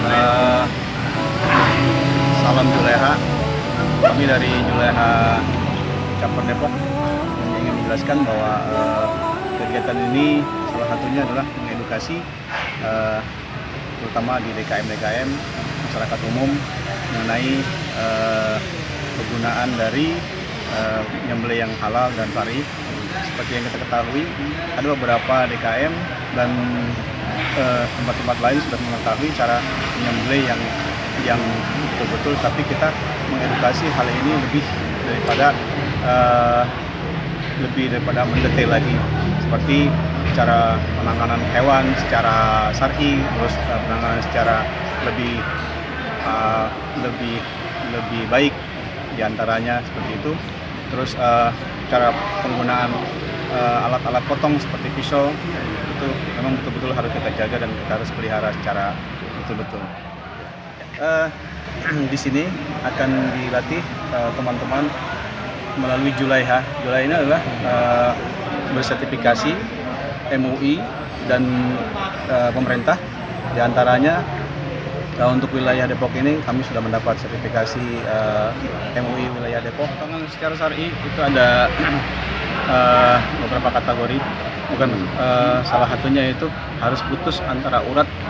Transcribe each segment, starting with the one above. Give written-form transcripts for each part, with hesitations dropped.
Eh, Salam Juleha. Kami dari Juleha Cabur Depok ingin menjelaskan bahwa kegiatan ini salah satunya adalah mengedukasi terutama di DKM masyarakat umum mengenai penggunaan dari penyembelih yang halal dan syar'i. Seperti yang kita ketahui, ada beberapa DKM dan tempat-tempat lain sudah mengetahui cara menyembelih yang betul-betul, tapi kita mengedukasi hal ini lebih daripada mendetail lagi, seperti cara penanganan hewan secara syar'i, terus penanganan secara lebih baik diantaranya seperti itu. Terus cara penggunaan alat-alat potong seperti pisau itu memang betul-betul harus kita jaga dan kita harus pelihara secara betul-betul. Di sini akan dilatih teman-teman melalui Juleha. Juleha ini adalah bersertifikasi MUI dan pemerintah. Di antaranya untuk wilayah Depok ini kami sudah mendapat sertifikasi MUI wilayah Depok. Secara syar'i itu ada beberapa kategori, salah satunya itu harus putus antara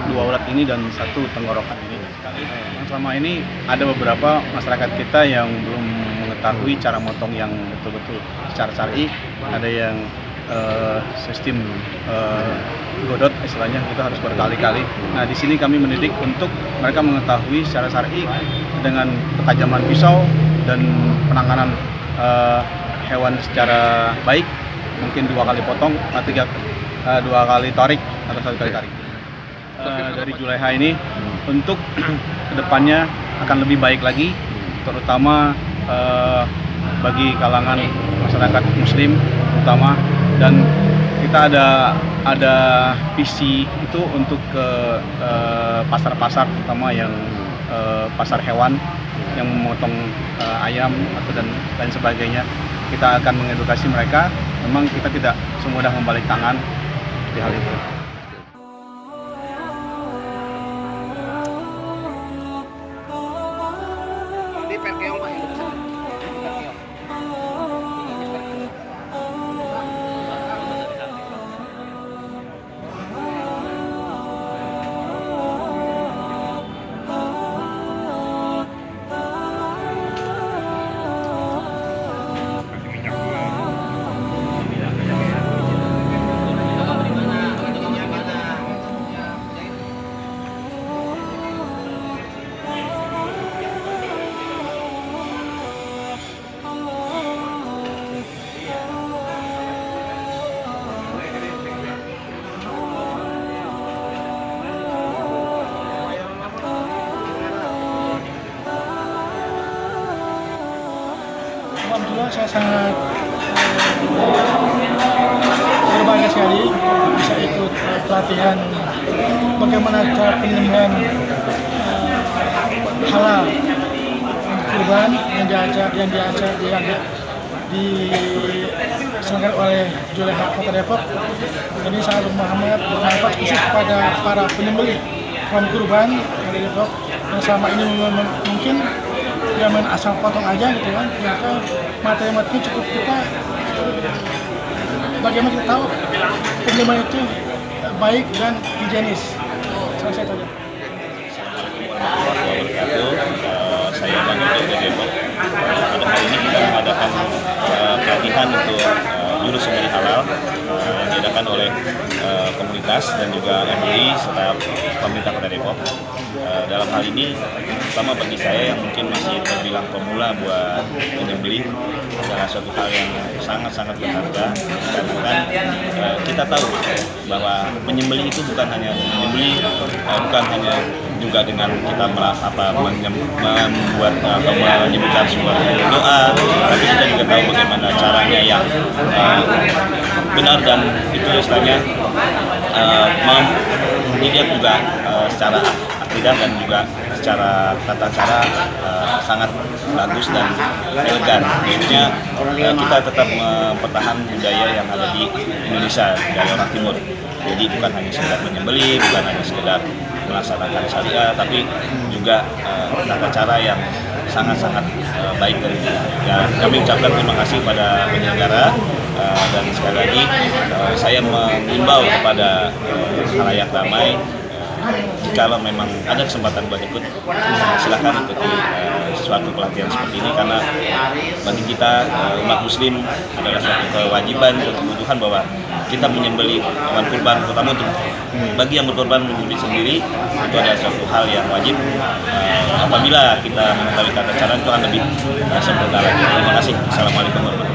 dua urat ini dan satu tenggorokan ini. Selama ini ada beberapa masyarakat kita yang belum mengetahui cara motong yang betul-betul secara syar'i. Ada yang sistem godot istilahnya, itu harus berkali-kali. Nah, di sini kami mendidik untuk mereka mengetahui secara syar'i dengan ketajaman pisau dan penanganan hewan secara baik, mungkin 2 kali potong, 2 kali tarik atau 1 kali tarik. Dari Juleha ini untuk kedepannya akan lebih baik lagi, terutama bagi kalangan masyarakat Muslim terutama, dan kita ada visi itu untuk ke pasar-pasar terutama yang pasar hewan yang memotong ayam atau dan lain sebagainya. Kita akan mengedukasi mereka. Memang kita tidak semudah membalik tangan di hal itu. Alhamdulillah, saya sangat berbahagia sekali bisa ikut pelatihan bagaimana cara penyembelihan halal kurban yang diselenggarakan oleh Juleha Kota Depok. Ini sangat bermanfaat khusus kepada para penyembelih hewan kurban di Depok yang selama ini mungkin dia main asal potong aja gitu kan. Ternyata materi-materinya cukup kita bagaimana kita tahu penyembelihan itu baik dan higienis. Selesai saja. Saya Bang dari Depok. Pada hari ini kita mengadakan pelatihan untuk jurus sembelih halal yang diadakan oleh komunitas dan juga MUI serta pemerintah Kota Depok. Dalam hal ini, pertama bagi saya yang mungkin masih terbilang pemula buat menyembelih, adalah suatu hal yang sangat-sangat berharga, karena kan kita tahu bahwa menyembelih itu bukan hanya menyembelih, bukan hanya juga dengan kita membuat atau menyebutkan sebuah doa, tapi kita juga tahu bagaimana caranya yang benar, dan itu istilahnya mendidik juga secara akidah dan juga secara tata cara sangat bagus dan elegan. Intinya kita tetap mempertahankan budaya yang ada di Indonesia, budaya orang Timur. Jadi bukan hanya sekedar menyembelih, bukan hanya sekedar melaksanakan syariat, tapi juga tata cara yang sangat-sangat baik dari dia. Ya, kami ucapkan terima kasih pada penyelenggara dan sekali lagi saya mengimbau kepada khalayak ramai, jika memang ada kesempatan buat ikut, silakan ikuti suatu pelatihan seperti ini, karena bagi kita umat muslim adalah suatu kewajiban dan kebutuhan bahwa kita menyembelih hewan kurban, terutama untuk bagi yang berkorban menyembelih sendiri, itu adalah suatu hal yang wajib. Apabila kita mengetahui tata cara, itu akan lebih sempurna lagi. Terima kasih. Assalamualaikum warahmatullahi wabarakatuh.